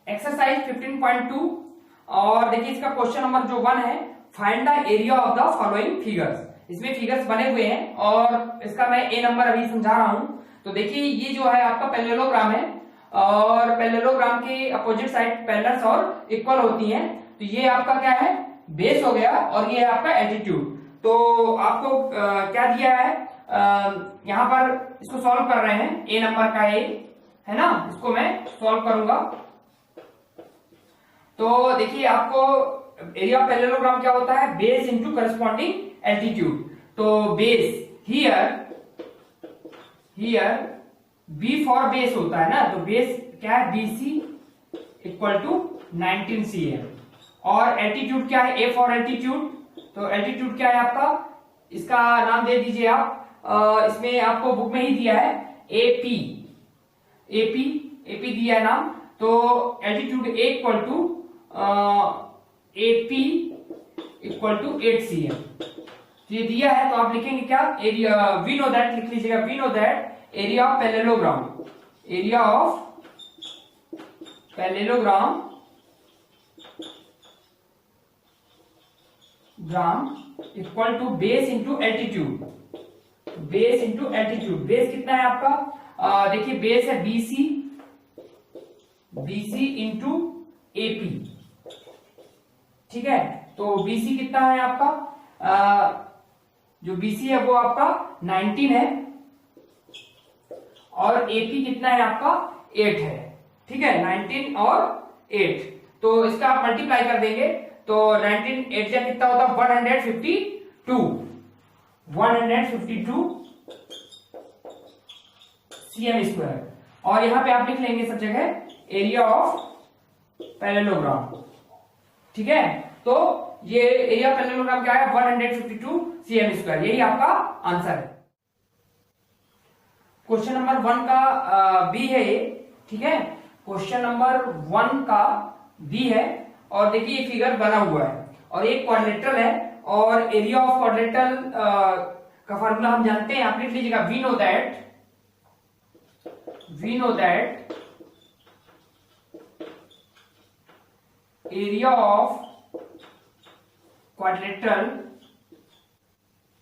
Exercise 15.2 और देखिए इसका क्वेश्चन नंबर जो 1 है, find the area of the following figures. इसमें फिगर्स बने हुए हैं और इसका मैं ए नंबर अभी समझा रहा हूं। तो देखिए ये जो है आपका पैरेललोग्राम है और पैरेललोग्राम के अपोजिट साइड पैरेलल्स और इक्वल होती हैं। तो ये आपका क्या है, बेस हो गया और ये है आपका एल्टीट्यूड। तो आपको क्या दिया है, यहां पर इसको सॉल्व कर रहे हैं, ए नंबर का ए है ना, इसको मैं सॉल्व करूंगा। तो देखिए आपको एरिया ऑफ पैरेललोग्राम क्या होता है, बेस इंटू करस्पॉन्डिंग एल्टीट्यूड। तो base here B for base होता है ना, तो बेस क्या है, बीसी इक्वल टू 19 cm और एल्टीट्यूड क्या है, ए फॉर एल्टीट्यूड। तो एल्टीट्यूड क्या है आपका, इसका नाम दे दीजिए आप, इसमें आपको बुक में ही दिया है एपी दिया है नाम। तो altitude A equal to AP equal to 8 cm। तो ये दिया है तो आप लिखेंगे क्या, एरिया, वी नो दैट, लिख लीजिएगा, we know that area of parallelogram, area of parallelogram equal to base into altitude. Base into altitude, base कितना है आपका, देखिए बेस है बीसी इंटू एपी, ठीक है। तो बीसी कितना है आपका, जो बीसी है वो आपका 19 है और एपी कितना है आपका 8 है, ठीक है, 19 और 8। तो इसका आप मल्टीप्लाई कर देंगे तो 19 8 जा कितना होता है 152 cm स्क्वायर। और यहां पे आप लिख लेंगे सब जगह एरिया ऑफ पैरेललोग्राम, ठीक है। तो ये एरिया ऑफ पैरेललोग्राम क्या है, 152 cm स्क्वायर, यही आपका आंसर है। क्वेश्चन नंबर 1 का बी है ये, ठीक है, क्वेश्चन नंबर 1 का बी है। और देखिए ये फिगर बना हुआ है और एक क्वाड्रिलेटरल है और एरिया ऑफ क्वाड्रिलेटरल का फार्मूला हम जानते हैं, आप लिख लीजिएगा, we know that area of quadrilateral,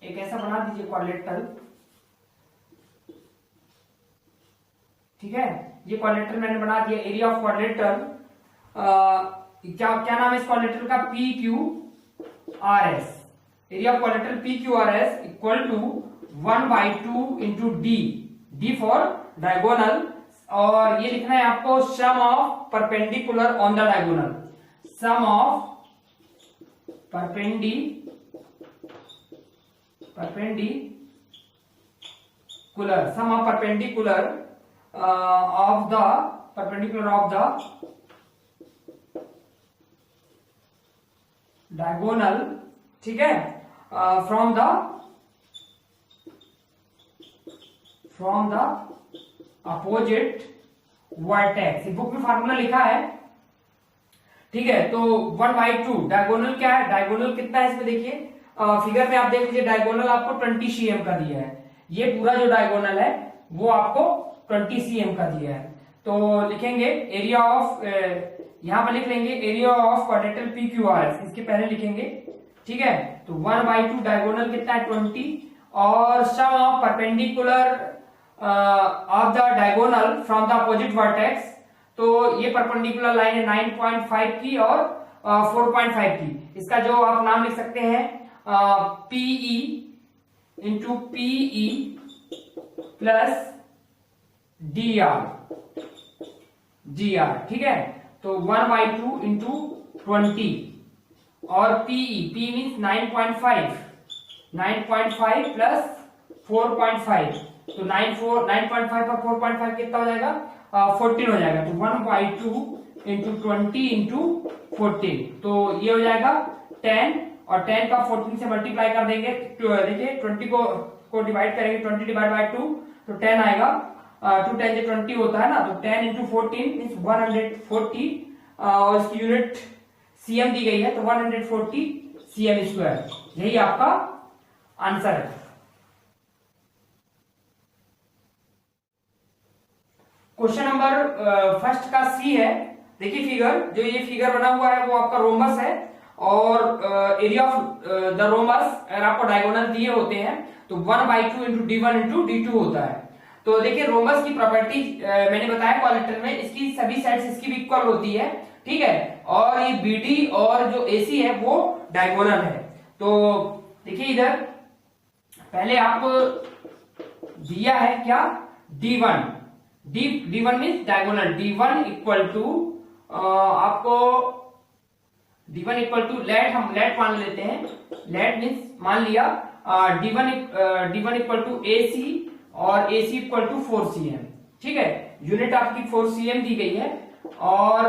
एक ऐसा बना दीजिए क्वाड्रिलेटरल, ठीक है। ये क्वाड्रिलेटरल मैंने बना दिया, एरिया ऑफ क्वाड्रिलेटरल, क्या नाम है इस क्वाड्रिलेटरल का, P Q R S. Area of quadrilateral P Q R S equal to 1/2 into d for diagonal. और ये लिखना है आपको sum of perpendicular on the diagonal, sum of perpendicular of the diagonal, ठीक है, from the opposite vertex. Book में formula लिखा है, ठीक है। तो 1/2 डायगोनल क्या है, डायगोनल कितना है इसमें देखिए, फिगर में आप देख लीजिए, डायगोनल आपको 20 cm का दिया है, ये पूरा जो डायगोनल है वो आपको 20 cm का दिया है। तो लिखेंगे एरिया ऑफ, यहां पर लिख लेंगे area of quadrilateral P Q R S, इसके पहले लिखेंगे, ठीक है। तो 1/2 डायगोनल कितना है 20 और sum of perpendicular of the diagonal from the opposite vertex. तो ये परपेंडिकुलर लाइन है 9.5 की और 4.5 की। इसका जो आप नाम लिख सकते हैं PE into PE plus D R, ठीक है। तो 1/2 इंटू 20 और पी मीन्स 9.5 प्लस 4.5, तो 9.5 और 4.5 कितना हो जाएगा, 14 हो जाएगा। तो 1/2 इंटू 20 इंटू 14, तो ये हो जाएगा 10 और 10 का 14 से मल्टीप्लाई कर देंगे। देखिए 20 को डिवाइड करेंगे, 20 डिवाइड बाई 2 तो 10 आएगा, 2 10 से 20 होता है ना, तो 10 इंटू 14 मीन्स 140 और इसकी यूनिट सीएम दी गई है, तो 140 cm स्क्वायर, यही आपका आंसर है। क्वेश्चन नंबर फर्स्ट का सी है, देखिए फिगर, जो ये फिगर बना हुआ है वो आपका रोमबस है, और एरिया ऑफ द रोमबस अगर आपको डायगोनल दिए होते हैं तो 1/2 इंटू D1 इंटू D2 होता है। तो देखिए रोमबस की प्रॉपर्टी मैंने बताया क्वालिटर में, इसकी सभी साइड्स इसकी भी इक्वल होती है, ठीक है, और ये BD और जो AC है वो डायगोनल है। तो देखिए इधर पहले आपको दिया है क्या, D1, D1 means diagonal, D1 equal to आपको D1 इक्वल टू लेट, हम लेट मान लेते हैं, लेट मीन्स मान लिया D1 इक्वल टू AC और AC इक्वल टू 4 cm, ठीक है, यूनिट आपकी 4 cm दी गई है, और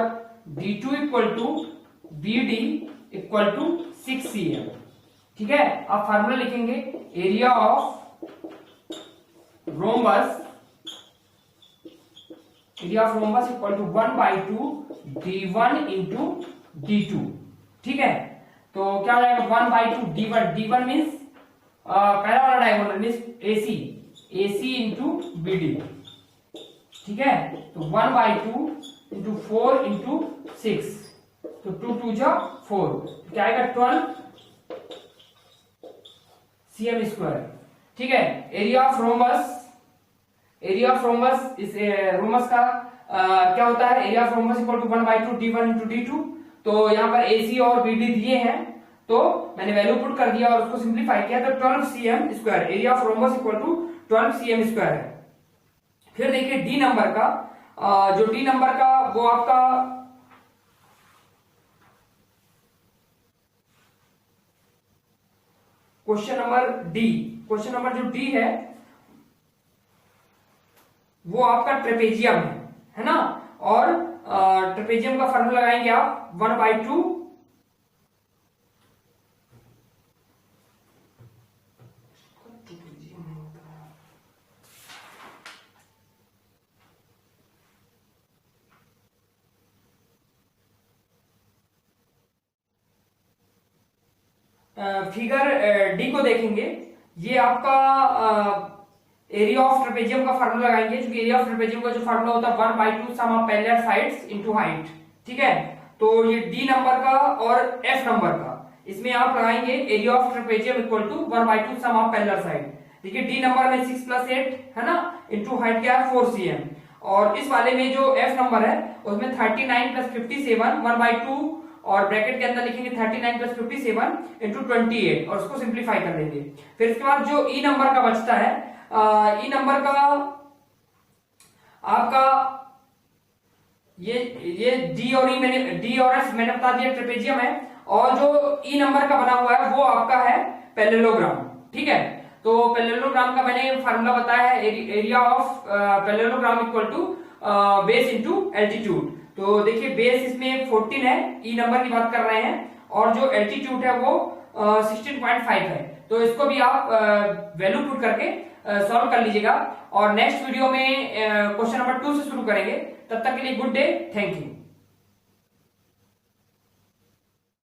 D2 equal to BD equal to 6 cm, ठीक है। आप फार्मूला लिखेंगे, area of rhombus equal to 1/2 D1 into D2, ठीक है। तो क्या हो जाएगा 1/2 D1 मीन्स पहला वाला diagonal means AC into BD, ठीक है। तो 1/2 इंटू 4 इंटू 6, तो 2 2 जा 4, क्या आएगा 12 cm स्क्वायर, ठीक है। एरिया ऑफ रोमबस इस रोमबस का क्या होता है, area of rhombus equal to 1/2 D1 into D2। तो यहाँ पर AC और BD दिए हैं, तो मैंने वैल्यू पुट कर दिया और उसको सिंप्लीफाई किया, तो 12 cm square, area of rhombus equal to 12 cm square है। फिर देखिए D नंबर का, जो D नंबर का वो आपका क्वेश्चन नंबर जो D है वो आपका ट्रेपेजियम है ना, और ट्रेपेजियम का फॉर्मूला लगाएंगे आप 1/2 फिगर डी को देखेंगे, ये आपका एरिया ऑफ ट्रेपेजियम का फार्मूला लगाएंगे, क्योंकि एरिया ऑफ ट्रेपेजियम का जो फार्मूला होता है 1/2 sum of parallel sides into height, ठीक है। तो ये डी नंबर का और एफ नंबर का, इसमें आप लगाएंगे area of trapezium equal to 1/2 sum of parallel side. देखिए डी नंबर में 6 + 8 है ना, इंटू हाइट क्या है 4 cm, और इस वाले में जो एफ नंबर है उसमें 39 + 57 1/2, और ब्रैकेट के अंदर लिखेंगे 39 + 57 इंटू 28, और उसको सिंप्लीफाई कर देंगे। फिर इसके बाद जो ई नंबर का बचता है, ई नंबर का आपका ये डी और एफ मैंने बता दिया ट्रेपेजियम है, और जो ई नंबर का बना हुआ है वो आपका है पैरेललोग्राम, ठीक है। तो पैरेललोग्राम का मैंने फार्मूला बताया है, area of parallelogram equal to base into altitude. तो देखिए बेस इसमें 14 है, ई नंबर की बात कर रहे हैं, और जो एल्टीट्यूड है वो 16.5 है। तो इसको भी आप वैल्यू पुट करके सॉल्व कर लीजिएगा, और नेक्स्ट वीडियो में क्वेश्चन नंबर 2 से शुरू करेंगे। तब तक के लिए गुड डे, थैंक यू।